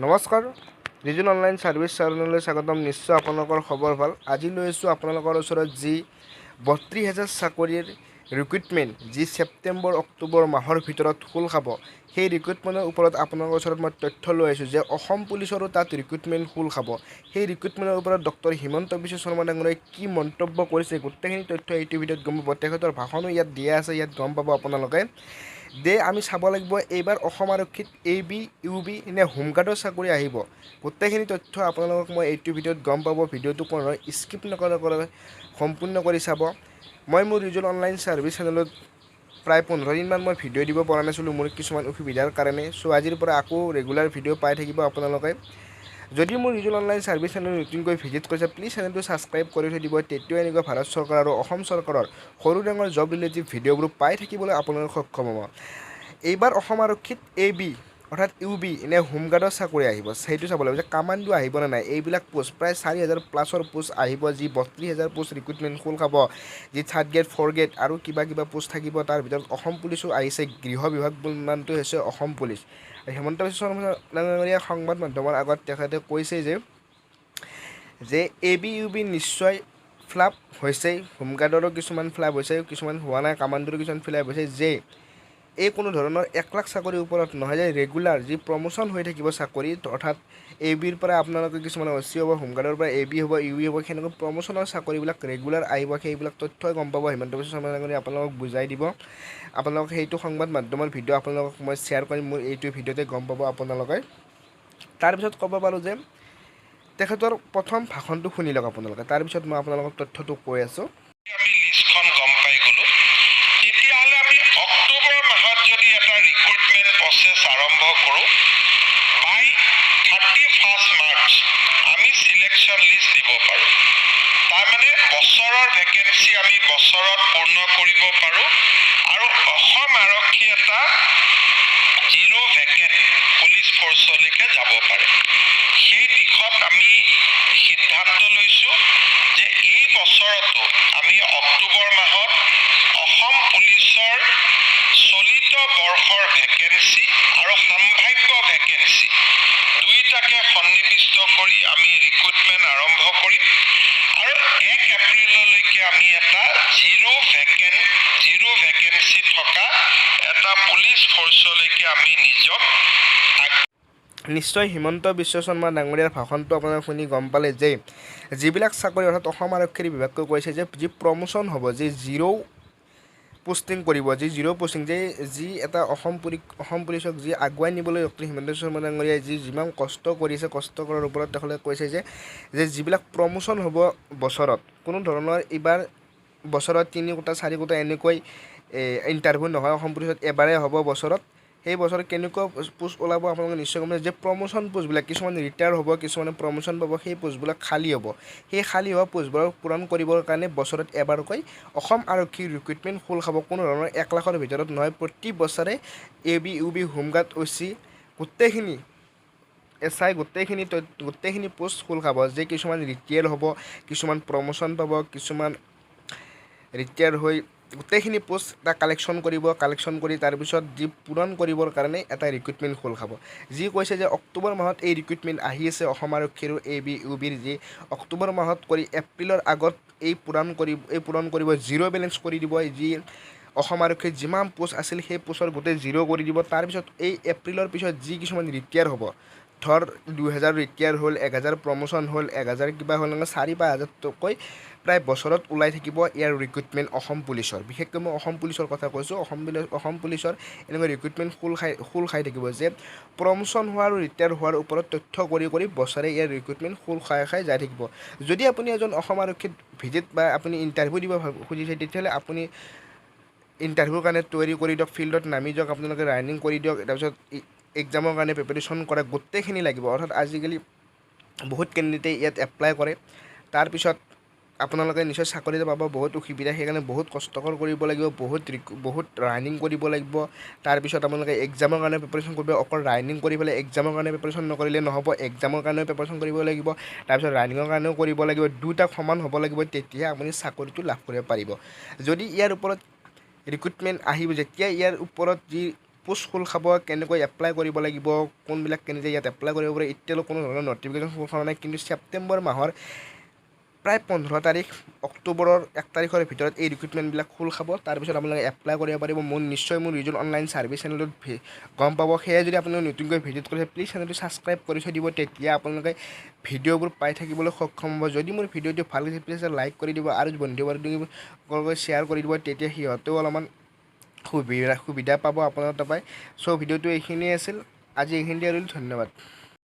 নমস্কাৰ region online service চেনেললৈ স্বাগতম। নিশ্চয় আপোনালোকৰ খবৰ ভাল। আজি লৈ আছোঁ আপোনালোকৰ ওচৰত যি 32,000 চাকৰিৰ ৰিক্ৰুটমেণ্ট যি ছেপ্টেম্বৰ অক্টোবৰ মাহৰ ভিতৰত খোল খাব, সেই ৰিক্ৰুটমেণ্টৰ ওপৰত আপোনালোকৰ ওচৰত মই তথ্য লৈ আহিছোঁ যে অসম পুলিচৰো তাত ৰিক্ৰুটমেণ্ট খোল খাব। সেই ৰিক্ৰুটমেণ্টৰ ওপৰত ডক্টৰ হিমন্ত বিশ্ব শৰ্মা ডাঙৰীয়াই কি মন্তব্য কৰিছে, গোটেইখিনি তথ্য এইটো ভিডিঅ'ত গম পাব। তেখেতৰ ভাষণো ইয়াত দিয়া আছে, ইয়াত গম পাব আপোনালোকে। আমি চাব লাগিব এইবাৰ অসম আৰক্ষীত AB, UB নে হোমগাৰ্ডৰ চাকৰি আহিব। গোটেইখিনি তথ্য আপোনালোকক মই এইটো ভিডিঅ'ত গম পাব। ভিডিঅ'টো কোনো স্কিপ নকৰাকৈ সম্পূৰ্ণ কৰি চাব। মই মোৰ ৰিজন অনলাইন সাৰ্ভিস চেনেলত প্ৰায় 15 দিনমান মই ভিডিঅ' দিব পৰা নাছিলোঁ মোৰ কিছুমান অসুবিধাৰ কাৰণে। আজিৰ পৰা আকৌ ৰেগুলাৰ ভিডিঅ' পাই থাকিব আপোনালোকে। যদি মোৰ ৰিজন অনলাইন সাৰ্ভিস চেনেল নতুনকৈ ভিজিট কৰিছে, প্লিজ চেনেলটো ছাবস্ক্ৰাইব কৰি থৈ দিব। তেতিয়া এনেকুৱা ভাৰত চৰকাৰ আৰু অসম চৰকাৰৰ সৰু ডাঙৰ জব ৰিলেটিভ ভিডিঅ'বোৰ পাই থাকিবলৈ আপোনালোক সক্ষম হ'ব। এইবাৰ অসম আৰক্ষীত AB অৰ্থাৎ UB নে হোমগাৰ্ডৰ চাকৰি আহিব, সেইটো চাব লাগিব যে কামাণ্ডো আহিব নে নাই। এইবিলাক পোষ্ট প্ৰায় 4,000+ পোষ্ট আহিব, যি 32,000 পোষ্ট ৰিক্ৰুটমেণ্ট খোল খাব, যি 3rd গ্ৰেড 4th গ্ৰেড আৰু কিবা পোষ্ট থাকিব। তাৰ ভিতৰত অসম পুলিচো আহিছে, গৃহ বিভাগ নামটো হৈছে অসম পুলিচ। হিমন্ত বিশ্ব শৰ্মা ডাঙৰীয়াই সংবাদ মাধ্যমৰ আগত তেখেতে কৈছে যে AB, UB নিশ্চয় ফ্লাপ হৈছে, হোমগাৰ্ডৰো কিছুমান ফ্লাপ হৈছে, কিছুমান হোৱা নাই, কামাণ্ডোৰো কিছুমান ফ্লাপ হৈছে। যে এই কোনো ধৰণৰ 1 লাখ চাকৰিৰ ওপৰত নহয়, যে ৰেগুলাৰ যি প্ৰমোশ্যন হৈ থাকিব চাকৰিত, অৰ্থাৎ ABৰ পৰা আপোনালোকে কিছুমান OC হ'ব, হোমগাৰ্ডৰ পৰা AB হ'ব, UB হ'ব, সেনেকৈ প্ৰমোশ্যনৰ চাকৰিবিলাক ৰেগুলাৰ আহিব। সেইবিলাক তথ্যই গম পাব। হিমন্ত বিশ্ব শৰ্মা ডাঙৰীয়াই আপোনালোকক বুজাই দিব। আপোনালোকে সেইটো সংবাদ মাধ্যমৰ ভিডিঅ' আপোনালোকক মই শ্বেয়াৰ কৰিম, মোৰ এইটো ভিডিঅ'তে গম পাব আপোনালোকে। তাৰপিছত ক'ব পাৰোঁ যে তেখেতৰ প্ৰথম ভাষণটো শুনি লওক আপোনালোকে, তাৰপিছত মই আপোনালোকক তথ্যটো কৈ আছোঁ। আমি লিষ্টখন গম পাই গ'লো, তেতিয়াহ'লে আমি অক্টোবৰ মাহত যদি এটা ৰিক্ৰুটমেণ্ট প্ৰচেছ আৰম্ভ কৰোঁ, বাই 31 মাৰ্চ আমি চিলেকশ্যন লিষ্ট দিব পাৰোঁ। তাৰমানে বছৰৰ ভেকেঞ্চি আমি বছৰত পূৰ্ণ কৰিব পাৰোঁ আৰু অসম আৰক্ষী এটা 0 ভেকেণ্ট পুলিচ ফ'ৰ্চলৈকে যাব পাৰে। সেই দিশত আমি সিদ্ধান্ত লৈছোঁ যে এই বছৰতো আমি অক্টোবৰ মাহত অসম পুলিচৰ চলিত বৰ্ষৰ ভেকেঞ্চি আৰু সাম্ভাব্য ভেকেঞ্চি দুয়োটাকে সন্নিৱিষ্ট কৰি আমি ৰিক্ৰুটমেণ্ট আৰম্ভ কৰিম আৰু 1 এপ্ৰিললৈকে আমি এটা 0 ভেকেঞ্চি থকা এটা পুলিচ ফ'ৰ্চলৈকে আমি নিজক নিশ্চয় হিমন্ত বিশ্ব শৰ্মা ডাঙৰীয়াৰ ভাষণটো আপোনালোকে শুনি গম পালে যে যিবিলাক চাকৰি অৰ্থাৎ অসম আৰক্ষীৰ বিভাগকৈ কৈছে যে যি প্ৰমোশ্যন হ'ব, যি 0 পোষ্টিং কৰিব, যি 0 পোষ্টিং, যি এটা অসম পুলিচক যি আগুৱাই নিবলৈ ডক্টৰ হিমন্ত বিশ্ব শৰ্মা ডাঙৰীয়াই যিমান কষ্ট কৰিছে, কষ্ট কৰাৰ ওপৰত তেখেতে কৈছে যে যিবিলাক প্ৰমোশ্যন হ'ব বছৰত, কোনো ধৰণৰ এইবাৰ বছৰত 3 কোটা 4 কোটা এনেকৈ ইণ্টাৰভিউ নহয়, অসম পুলিচত এবাৰেই হ'ব বছৰত। সেই বছৰত কেনেকুৱা পোষ্ট ওলাব আপোনালোকে নিশ্চয় গম পাইছে যে প্ৰমোশ্যন পোষ্টবিলাক কিছুমান ৰিটায়াৰ হ'ব, কিছুমানে প্ৰমোশ্যন পাব, সেই পোষ্টবিলাক খালী হ'ব। সেই খালী হোৱা পোষ্টবোৰক পূৰণ কৰিবৰ কাৰণে বছৰত এবাৰকৈ অসম আৰক্ষীৰ ৰিক্ৰুটমেণ্ট খোল খাব। কোনো ধৰণৰ 1 লাখৰ ভিতৰত নহয়, প্ৰতি বছৰে AB, UB, হোমগাৰ্ড, OC গোটেইখিনি SI গোটেইখিনি পোষ্ট খোল খাব। যে কিছুমান ৰিটায়াৰ হ'ব, কিছুমান প্ৰমোশ্যন পাব, কিছুমান ৰিটায়াৰ হৈ গোটেইখিনি পোষ্ট এটা কালেকশ্যন কৰি তাৰপিছত যি পূৰণ কৰিবৰ কাৰণে এটা ৰিক্ৰুটমেণ্ট খোল খাব। যি কৈছে যে অক্টোবৰ মাহত এই ৰিক্ৰুটমেণ্ট আহি আছে অসম আৰক্ষীৰো AB, UBৰ, যি অক্টোবৰ মাহত কৰি এপ্ৰিলৰ আগত এই পূৰণ কৰিব, 0 বেলেঞ্চ কৰি দিব। যি অসম আৰক্ষীৰ যিমান পোষ্ট আছিল সেই পোষ্টৰ গোটেই 0 কৰি দিব। তাৰপিছত এই এপ্ৰিলৰ পিছত যি কিছুমান ৰিটায়াৰ হ'ব, ধৰ 2000 ৰিটায়াৰ হ'ল, 1000 প্ৰমোশ্যন হ'ল, 1000 কিবা হ'ল, 4-5 হাজাৰকৈ প্ৰায় বছৰত ওলাই থাকিব ইয়াৰ ৰিক্ৰুটমেণ্ট অসম পুলিচৰ। বিশেষকৈ মই অসম পুলিচৰ কথা কৈছোঁ। অসম পুলিচৰ এনেকুৱা ৰিক্ৰুটমেণ্ট খোল খাই থাকিব, যে প্ৰমোশ্যন হোৱা আৰু ৰিটায়াৰ হোৱাৰ ওপৰত তথ্য কৰি বছৰে ইয়াৰ ৰিক্ৰুটমেণ্ট খোল খাই যাই থাকিব। যদি আপুনি এজন অসম আৰক্ষীত ভিজিট বা আপুনি ইণ্টাৰভিউ দিব খুজিছে, তেতিয়াহ'লে আপুনি ইণ্টাৰভিউৰ কাৰণে তৈয়াৰী কৰি দিয়ক, ফিল্ডত নামি যাওক, আপোনালোকে ৰানিং কৰি দিয়ক, তাৰপিছত এক্সামৰ কাৰণে প্ৰিপেৰেশ্যন কৰে, গোটেইখিনি লাগিব। অৰ্থাৎ আজিকালি বহুত কেণ্ডিডেটে ইয়াত এপ্লাই কৰে, তাৰপিছত আপোনালোকে নিশ্চয় চাকৰি পাব। বহুত অসুবিধা, সেইকাৰণে বহুত কষ্টকৰ কৰিব লাগিব, বহুত ৰানিং কৰিব লাগিব। তাৰপিছত আপোনালোকে এক্সামৰ কাৰণে প্ৰিপেৰেশ্যন কৰিব। অকল ৰানিং কৰি পেলাই এক্সামৰ কাৰণে প্ৰিপেৰেশ্যন নকৰিলে নহ'ব, এক্সামৰ কাৰণেও প্ৰিপেৰেশ্যন কৰিব লাগিব, তাৰপিছত ৰানিঙৰ কাৰণেও কৰিব লাগিব। দুটা সমান হ'ব লাগিব, তেতিয়াহে আপুনি চাকৰিটো লাভ কৰিব পাৰিব। যদি ইয়াৰ ওপৰত ৰিক্ৰুটমেণ্ট আহিব, যেতিয়া ইয়াৰ ওপৰত যি পোষ্ট খোল খাব, কেনেকৈ এপ্লাই কৰিব লাগিব, কোনবিলাক কেনেকৈ ইয়াত এপ্লাই কৰিব পাৰে, এতিয়ালৈ কোনো ধৰণৰ নটিফিকেশ্যন খোলা নাই। কিন্তু ছেপ্টেম্বৰ মাহৰ প্ৰায় 15 তাৰিখ, অক্টোবৰৰ 1 তাৰিখৰ ভিতৰত এই ৰিক্ৰুটমেণ্টবিলাক খোল খাব। তাৰপিছত আপোনালোকে এপ্লাই কৰিব পাৰিব। নিশ্চয় মোৰ ৰিজন অনলাইন ছাৰ্ভিচ চেনেলত গম পাব। সেয়ে যদি আপোনালোকে নতুনকৈ ভিজিট কৰিছে, প্লিজ চেনেলটো ছাবস্ক্ৰাইব কৰি থৈ দিব, তেতিয়া আপোনালোকে ভিডিঅ'বোৰ পাই থাকিবলৈ সক্ষম হ'ব। যদি মোৰ ভিডিঅ'টো ভাল লাগিছে, প্লিজ লাইক কৰি দিব আৰু বন্ধু বান্ধৱীসকলক শ্বেয়াৰ কৰি দিব, তেতিয়া সিহঁতেও অলপমান সুবিধা পাব আপোনাৰ তাৰপৰাই। চ' ভিডিঅ'টো এইখিনিয়ে আছিল, আজি এইখিনিতে এৰিলোঁ, ধন্যবাদ।